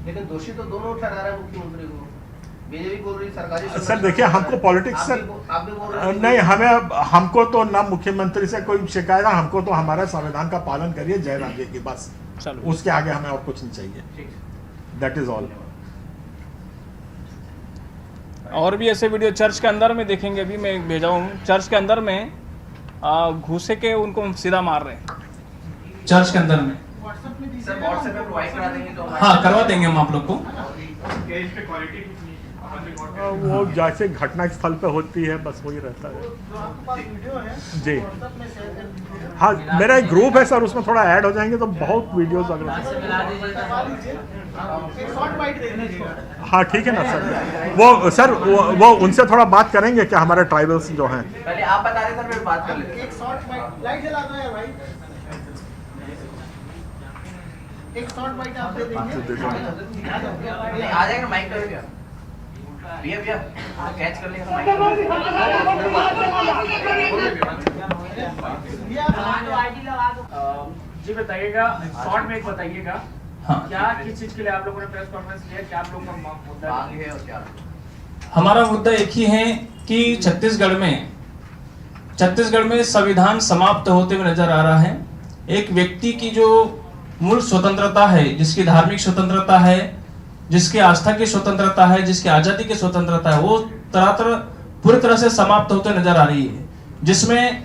लेकिन दोषी तो दोनों ठहरा रहे हैं मुख्यमंत्री को। बीजेपी बोल रही सरकारी। सर देखिए, हमको पॉलिटिक्स से नहीं, हमको तो ना मुख्यमंत्री से कोई शिकायत है, हमको तो हमारा संविधान का पालन करिए, जय राम जी की, बस। उसके आगे हमें और कुछ नहीं चाहिए। That is all. और भी ऐसे वीडियो चर्च के अंदर में देखेंगे, अभी मैं भेजा हूँ। चर्च के अंदर में घुसे के उनको सीधा मार रहे हैं चर्च के अंदर में। सर व्हाट्सएप पे प्रोवाइड करा देंगे तो हाँ, करवा देंगे हम आप लोग को। वो जैसे घटना स्थल पे होती है बस वही रहता है जी। हाँ, मेरा एक ग्रुप है सर, उसमें थोड़ा ऐड हो जाएंगे तो बहुत वीडियोस अगर। हाँ ठीक है ना सर, वो सर वो उनसे थोड़ा बात करेंगे क्या, हमारे ट्राइबल्स जो हैं। पहले आप बता रहे सर, फिर बात कर लेते हैं। एक शॉर्ट लाइट जला दो यार भाई, एक शॉर्ट बाइट आप दे देंगे। आ जाएगा माइक पे भैया, भैया कैच कर लेगा माइक। जी बताइएगा, शॉर्ट में एक बताइएगा। हाँ। क्या किस चीज के लिए आप लोगों ने प्रेस कॉन्फ्रेंस किया, क्या आप लोगों का मुद्दा मांग है और क्या? हमारा मुद्दा एक ही है कि छत्तीसगढ़ में संविधान समाप्त होते हुए नजर आ रहा है। एक व्यक्ति की जो मूल स्वतंत्रता है, जिसकी धार्मिक स्वतंत्रता है, जिसकी आस्था की स्वतंत्रता है, जिसकी आजादी की स्वतंत्रता है, वो पूरी तरह से समाप्त होते नजर आ रही है, जिसमें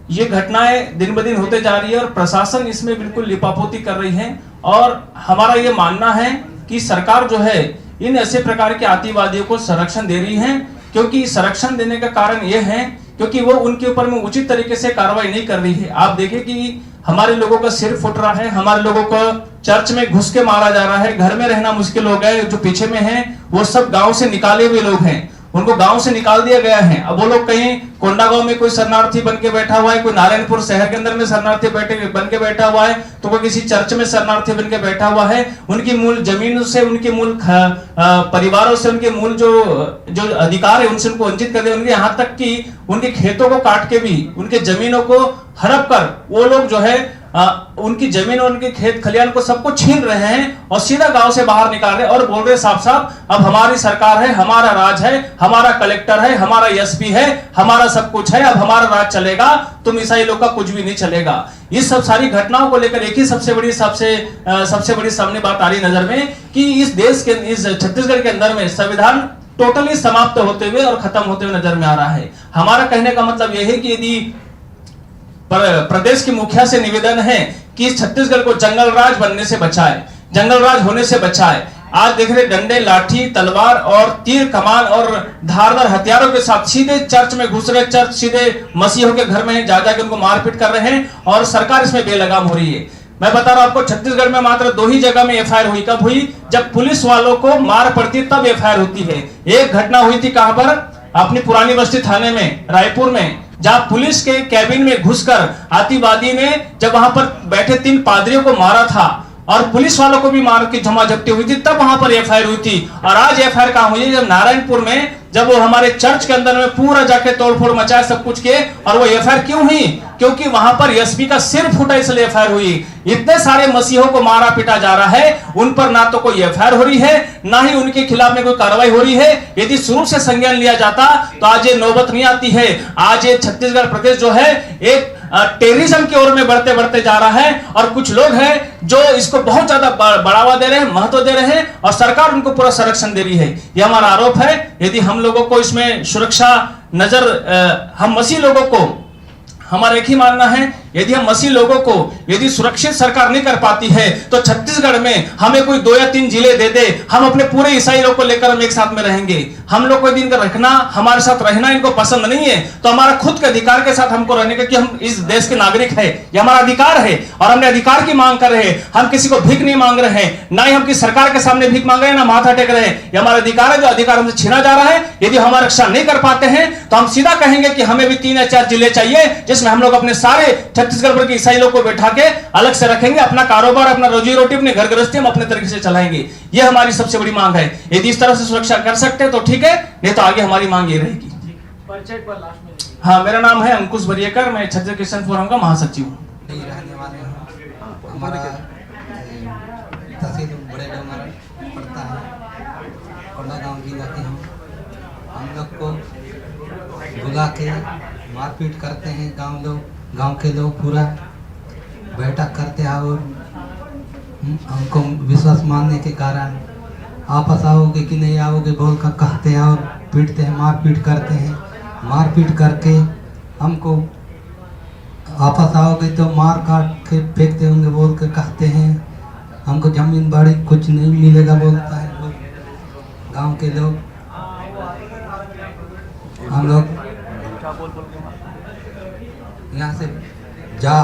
ये घटनाएं दिन ब दिन होते जा रही है और प्रशासन इसमें बिल्कुल लिपापोती कर रही है। और हमारा ये मानना है कि सरकार जो है इन ऐसे प्रकार के आतंकवादियों को संरक्षण दे रही है, क्योंकि संरक्षण देने का कारण ये है क्योंकि वो उनके ऊपर में उचित तरीके से कार्रवाई नहीं कर रही है। आप देखें कि हमारे लोगों का सिर फुट रहा है, हमारे लोगों को चर्च में घुस के मारा जा रहा है, घर में रहना मुश्किल हो गया है। जो पीछे में हैं वो सब गांव से निकाले हुए लोग हैं, उनको गांव से निकाल दिया गया है। अब वो लोग कहीं कोंडागांव में कोई शरणार्थी बन के बैठा हुआ है, कोई नारायणपुर शहर के अंदर में शरणार्थी बन के बैठा हुआ है, तो कोई किसी चर्च में शरणार्थी बन के बैठा हुआ है। उनकी मूल जमीनों से, उनके मूल परिवारों से, उनके मूल जो अधिकार है उनसे उनको वंचित कर दिया। उनके यहाँ तक कि उनके खेतों को काट के भी, उनके जमीनों को हड़प कर वो लोग जो है उनकी जमीन और उनके खेत खलियान को सबको छीन रहे हैं और सीधा गांव से बाहर निकाल रहे हैं और बोल रहे साफ साफ, अब हमारी सरकार है, हमारा राज है, हमारा कलेक्टर है, हमारा एसपी है, हमारा सब कुछ है, अब हमारा राज चलेगा, तुम ईसाई लोग का कुछ भी नहीं चलेगा। ये सब सारी घटनाओं को लेकर एक ही सबसे बड़ी सामने बात आ रही नजर में कि इस देश के, इस छत्तीसगढ़ के अंदर में संविधान टोटली समाप्त होते हुए और खत्म होते हुए नजर में आ रहा है। हमारा कहने का मतलब यह है कि यदि प्रदेश के मुखिया से निवेदन है कि छत्तीसगढ़ को जंगल राज बनने से बचाए, जंगल राज होने से बचाए। आज देख रहे डंडे, लाठी, तलवार और तीर कमान और धारदार हथियारों के साथ सीधे चर्च में घुस रहे, चर्च सीधे मसीहों के घर में जा जाके उनको मारपीट कर रहे हैं और सरकार इसमें बेलगाम हो रही है। मैं बता रहा हूं आपको, छत्तीसगढ़ में मात्र 2 ही जगह में एफआईआर हुई। कब हुई? जब पुलिस वालों को मार पड़ती तब एफआईआर होती है। एक घटना हुई थी कहां पर? अपनी पुरानी बस्ती थाने में, रायपुर में, जहां पुलिस के कैबिन में घुसकर आतंकवादी ने जब वहां पर बैठे 3 पादरियों को मारा था और पुलिस वालों को भी मार की जमाजप्ती हुई थी, तब वहां पर एफआईआर हुई थी। और आज एफआईआर कहां हुई है? जब नारायणपुर में, जब वो हमारे चर्च के अंदर में पूरा जाके तोड़फोड़ मचाया, सब कुछ किए। और वो एफआईआर क्यों हुई? क्योंकि वहां पर एसपी का सिर फूटा, इसलिए एफआईआर हुई। इतने सारे मसीहों को मारा पीटा जा रहा है, उन पर ना तो कोई एफआईआर हो रही है, ना ही उनके खिलाफ में कोई कार्रवाई हो रही है। यदि शुरू से संज्ञान लिया जाता तो आज ये नौबत नहीं आती है। आज ये छत्तीसगढ़ प्रदेश जो है एक टेररिज्म की ओर में बढ़ते बढ़ते जा रहा है और कुछ लोग हैं जो इसको बहुत ज्यादा बढ़ावा दे रहे हैं, महत्व दे रहे हैं और सरकार उनको पूरा संरक्षण दे रही है। ये हमारा आरोप है। यदि हम लोगों को इसमें सुरक्षा हम मसीह लोगों को, हमारा एक ही मानना है, यदि हम मसीह लोगों को यदि सुरक्षित सरकार नहीं कर पाती है तो छत्तीसगढ़ में हमें कोई 2 या 3 जिले दे दे, हम अपने पूरे ईसाई लोग को लेकर हम एक साथ में रहेंगे। हम लोग को दिन का रखना, हमारे साथ रहना इनको पसंद नहीं है, तो हमारा खुद के अधिकार के साथ हमको रहने का, कि हम इस देश के नागरिक है, ये हमारा अधिकार है और हमने अधिकार की मांग कर रहे हैं। हम किसी को भीख नहीं मांग रहे हैं, ना ही हम किसी सरकार के सामने भीख मांग रहे हैं, ना माथा टेक रहे हैं। ये हमारा अधिकार है, जो अधिकार हमसे छीना जा रहा है। यदि हमारा रक्षा नहीं कर पाते हैं तो हम सीधा कहेंगे कि हमें भी 3 या 4 जिले चाहिए, जिसमें हम लोग अपने सारे छत्तीसगढ़ भर के ईसाई लोग को बैठा के अलग से रखेंगे। अपना कारोबार, अपना रोजी रोटी, अपने घर गृहस्थी हम अपने तरीके से चलाएंगे। ये हमारी सबसे बड़ी मांग है। यदि इस तरह से सुरक्षा कर सकते हैं तो ठीक है, नहीं तो आगे हमारी मांग ये रहेगी। हाँ, मेरा नाम है अंकुश बरियेकर, मैं छत्तीसगढ़ क्रिश्चियन फोरम का महासचिव हूँ। हमारा तहसील बड़े डोंगर पड़ता है, कोंडागांव जिला के हम लोग को बुला के मारपीट करते हैं। गांव के लोग पूरा बैठक करते हैं और हमको विश्वास मानने के कारण आपस आओगे कि नहीं आओगे बोल कर कहते हैं और पीटते हैं, मारपीट करते हैं। मारपीट करके हमको वापस आओगे तो मार काट के फेंकते होंगे बोल के कहते हैं। हमको जमीन बाड़ी कुछ नहीं मिलेगा बोलता है लोग, गांव के लोग। हम लोग यहाँ से जा,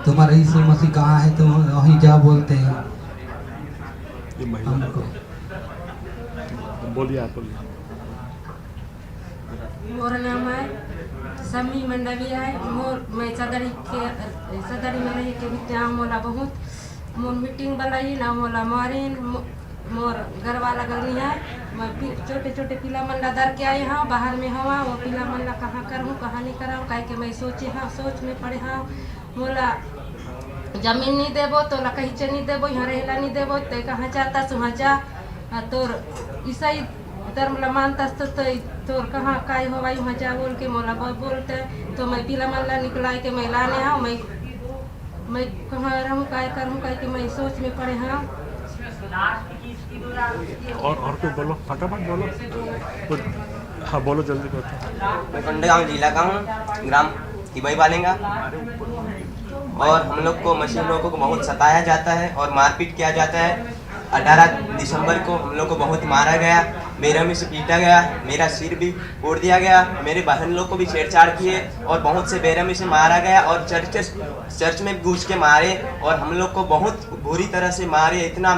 तुम्हारा यीशु मसीह कहाँ है, तुम वहीं जा बोलते हैं हमको। बोलिए आप बोलिए। मोर नाम है समी मंडविया है। मैं सदरी में रही के बित्या मोला बहुत मोर मीटिंग बनाई ना मोला मारिन मोर घर वाला गली है। मैं छोटे छोटे पिला मन ला दर के आई हाँ, बाहर में हवा वो पिला मन ला कहाँ करूँ कहाँ नहीं कराऊँ, काहे के मैं सोचे हाँ, सोच में पड़े हाँ। मोला जमीन नहीं देबो तो ला कहीं से नहीं देबो, यहाँ रहेला नहीं देबो तो कहाँ जाता सुहाँ जा। तोर ईसाई धर्म ला मानता तो तोर कहाँ काय होवाई वहाँ जा बोल के मोला बोलते। तो मैं पिला मन ला निकलाई के मैं लाने हाँ, मैं कहाँ रहूँ काय करूँ, काहे के मैं सोच में पड़े हाँ। और कोई बोलो, फटाफट बोलो। हाँ बोलो जल्दी बोलो। मैं कोंडागांव जिला का हूँ, ग्राम तिबई बालेंगा। और हम लोग को मशीन लोगों को बहुत सताया जाता है और मारपीट किया जाता है। 18 दिसंबर को हम लोग को बहुत मारा गया, बेरहमी से पीटा गया, मेरा सिर भी फोड़ दिया गया, मेरे बहन लोग को भी छेड़छाड़ किए और बहुत से बेरहमी से मारा गया। और चर्च में घुस के मारे और हम लोग को बहुत बुरी तरह से मारे, इतना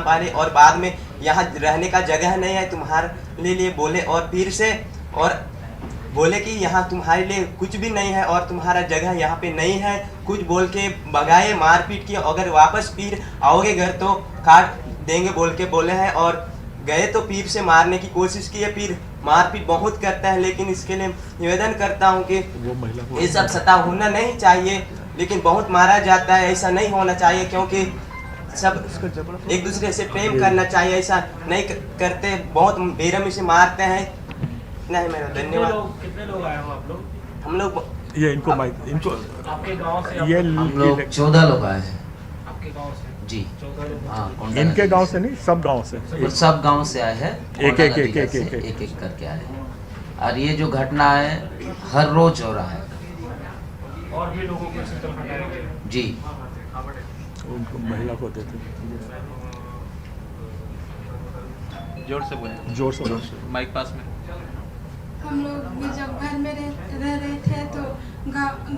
मारे। और बाद में यहाँ रहने का जगह नहीं है तुम्हारे लिए बोले, और फिर से और बोले कि यहाँ तुम्हारे लिए कुछ भी नहीं है और तुम्हारा जगह यहाँ पे नहीं है, कुछ बोल के भगाए, मारपीट किए। अगर वापस फिर आओगे घर तो काट देंगे बोल के बोले हैं। और गए तो पीर से मारने की कोशिश की है, पीर मारपीट बहुत करता है। लेकिन इसके लिए निवेदन करता हूँ कि ये सब सता होना नहीं चाहिए, लेकिन बहुत मारा जाता है, ऐसा नहीं होना चाहिए। क्योंकि सब एक दूसरे से प्रेम करना चाहिए, ऐसा नहीं करते, बहुत बेरहमी से मारते हैं। इतना है मेरा, धन्यवाद। कितने लोग आए हो आप लोग? हम लोग ये इनको आपके गांव से ये हम लोग 14 लोग आए हैं। आपके गांव से जी 14 लोग। हाँ, इनके गांव से नहीं, सब गांव से, सब गांव से आए हैं, एक करके आए हैं। और ये जो घटना है हर रोज हो रहा है। और भी लोगों को सिस्टम हटाएंगे जी, उनको महिला को देते। जोर से बोले, जोर से माइक पास में। हम लोग भी जब घर में रह रहे थे तो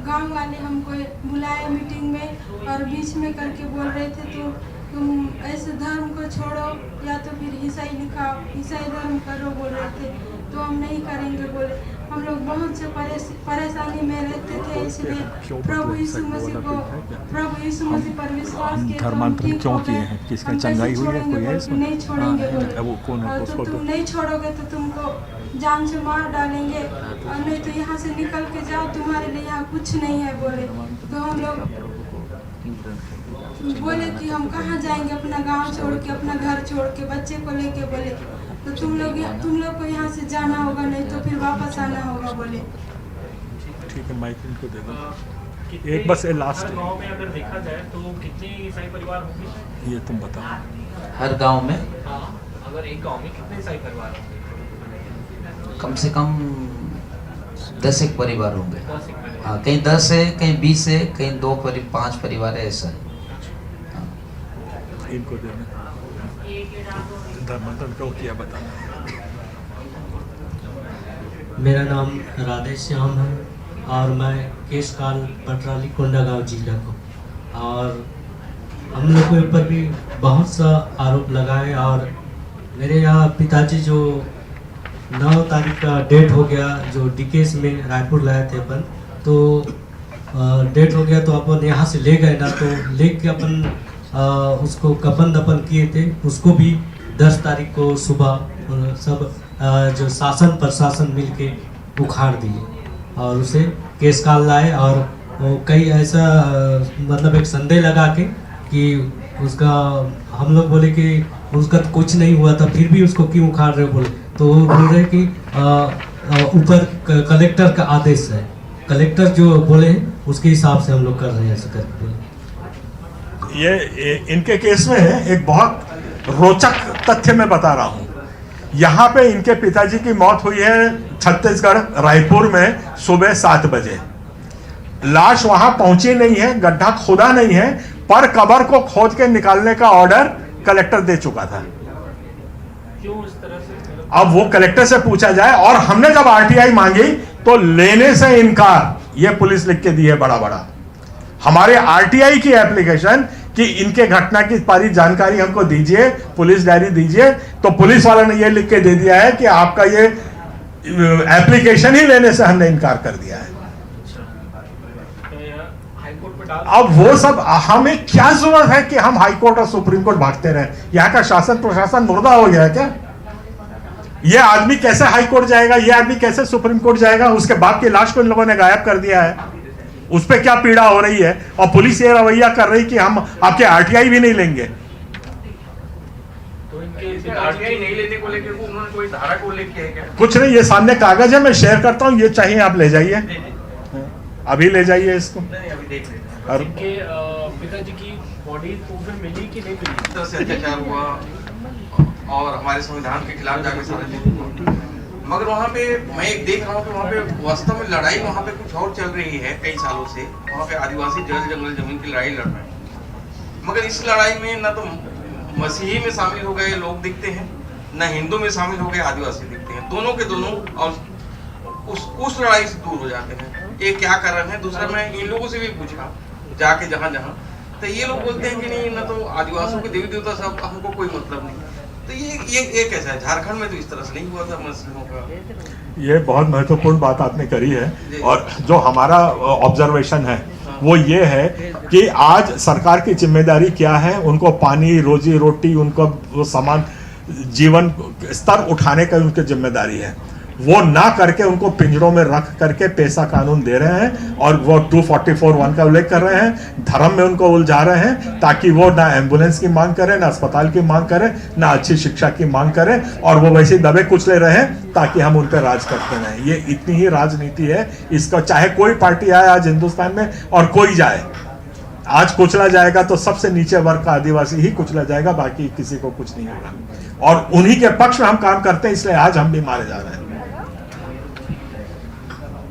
गांव वाले हमको बुलाए मीटिंग में और बीच में करके बोल रहे थे तो तुम ऐसे धर्म को छोड़ो या तो फिर ईसाई दिखाओ, ईसाई धर्म करो बोल रहे थे। तो हम नहीं करेंगे बोले। हम लोग बहुत से परेशानी में रहते थे, इसलिए प्रभु यीशु मसीह पर विश्वास किया। धर्मांतरण क्यों किए हैं? किसकी चंगाई हुई है? कोई है इसमें? नहीं छोड़ेंगे बोले। वो कौन है? तो तुम नहीं छोड़ोगे तो तुमको जान से मार डालेंगे, और नहीं तो यहाँ से निकल के जाओ, तुम्हारे लिए यहाँ कुछ नहीं है बोले। तो हम लोग बोले कि हम कहाँ जाएंगे, अपना गांव छोड़ के, अपना घर छोड़ के, बच्चे को लेके बोले। तो तुम लोग को यहाँ से जाना होगा, नहीं तो फिर वापस आना होगा बोले। ठीक है, माइक इनको दे दो। एक बस लास्ट गांव में अगर देखा जाए तो कितने ईसाई परिवार होंगे? ये तुम बताओ। हर गांव में अगर एक गांव में कितने ईसाई परिवार होंगे? कम से कम 10 एक परिवार होंगे। हाँ, कहीं 10 है, कहीं 20 है, कहीं 2-5 परिवार है, ऐसा है। इनको देना। धर्मांतरण क्यों किया बताना। मेरा नाम राधे श्याम है और मैं केशकाल पटराली कोंडागांव जिला को। और हम लोग के ऊपर भी बहुत सा आरोप लगाए। और मेरे यहाँ पिताजी जो 9 तारीख का डेट हो गया, जो डीकेस में रायपुर लाए थे अपन, तो डेट हो गया तो अपन यहाँ से ले गए ना, तो ले के अपन उसको कफन दफन किए थे। उसको भी 10 तारीख को सुबह सब जो शासन प्रशासन मिलके उखाड़ दिए और उसे केशकाल लाए। और कई ऐसा मतलब एक संदेह लगा के कि उसका, हम लोग बोले कि उसका कुछ नहीं हुआ था, फिर भी उसको क्यों उखाड़ रहे हो बोले। तो वो बोल रहे कि ऊपर कलेक्टर का आदेश है, कलेक्टर जो बोले उसके हिसाब से हम लोग कर रहे हैं, ऐसा करके बोले। ये इनके केस में एक बहुत रोचक तथ्य मैं बता रहा हूँ। यहाँ पे इनके पिताजी की मौत हुई है छत्तीसगढ़ रायपुर में सुबह 7 बजे। लाश वहां पहुंची नहीं है, गड्ढा खोदा नहीं है, पर कब्र को खोद के निकालने का ऑर्डर कलेक्टर दे चुका था। क्यों इस तरह से? अब वो कलेक्टर से पूछा जाए। और हमने जब आरटीआई मांगी तो लेने से इनकार, ये पुलिस लिख के दी है बड़ा बड़ा। हमारे आरटीआई की एप्लीकेशन कि इनके घटना की सारी जानकारी हमको दीजिए, पुलिस डायरी दीजिए, तो पुलिस वाला ने ये लिख के दे दिया है कि आपका ये एप्लीकेशन ही लेने से हमने इनकार कर दिया है। अब वो सब, हमें क्या जरूरत है कि हम हाई कोर्ट और सुप्रीम कोर्ट भागते रहे? यहाँ का शासन प्रशासन मुर्दा हो गया है क्या? ये आदमी कैसे हाई कोर्ट जाएगा, ये आदमी कैसे सुप्रीम कोर्ट जाएगा? उसके बाप की लाश को इन लोगों ने गायब कर दिया है। उस पर क्या पीड़ा हो रही है? और पुलिस ये रवैया कर रही कि हम आपके आरटीआई भी नहीं लेंगे। तो इनके आरटीआई नहीं लेने को लेकर उन्होंने कोई धारा को उल्लेख किया है क्या? कुछ नहीं, ये सामने कागज है, मैं शेयर करता हूँ, ये चाहिए आप ले जाइए, अभी ले जाइए इसको। अभी देख लेते हैं। और इनके पिताजी की बॉडी तो मिली कि नहीं मिली? तरह से अत्याचार हुआ और हमारे संविधान के खिलाफ जाके सारा हुआ। मगर वहाँ पे मैं एक देख रहा हूँ कि वहाँ पे वास्तव में लड़ाई वहाँ पे कुछ और चल रही है कई सालों से। वहाँ पे आदिवासी जल जंगल जमीन की लड़ाई लड़ रहे हैं, मगर इस लड़ाई में न तो मसीही में शामिल हो गए लोग दिखते हैं, न हिंदू में शामिल हो गए आदिवासी दिखते हैं। दोनों के दोनों और उस लड़ाई से दूर हो जाते हैं। ये क्या कारण है? दूसरा, मैं इन लोगों से भी पूछा जाके जहाँ तो ये लोग बोलते हैं कि नहीं, न तो आदिवासियों के देवी देवता सब हमको कोई मतलब नहीं। तो ये कैसा है? झारखंड में तो इस तरह से नहीं हुआ था मुस्लिमों का। ये बहुत महत्वपूर्ण बात आपने करी है। और जो हमारा ऑब्जर्वेशन है वो ये है कि आज सरकार की जिम्मेदारी क्या है? उनको पानी, रोजी रोटी, उनको वो सामान, जीवन स्तर उठाने का उनकी जिम्मेदारी है। वो ना करके उनको पिंजरों में रख करके पैसा कानून दे रहे हैं और वो 244(1) का उल्लेख कर रहे हैं, धर्म में उनको उलझा रहे हैं ताकि वो ना एम्बुलेंस की मांग करें, ना अस्पताल की मांग करें, ना अच्छी शिक्षा की मांग करें, और वो वैसे दबे कुचले रहे ताकि हम उन पर राज करते रहें। ये इतनी ही राजनीति है। इसका चाहे कोई पार्टी आए आज हिंदुस्तान में और कोई जाए, आज कुचला जाएगा तो सबसे नीचे वर्ग का आदिवासी ही कुचला जाएगा, बाकी किसी को कुछ नहीं होगा। और उन्हीं के पक्ष में हम काम करते हैं, इसलिए आज हम भी मारे जा रहे हैं।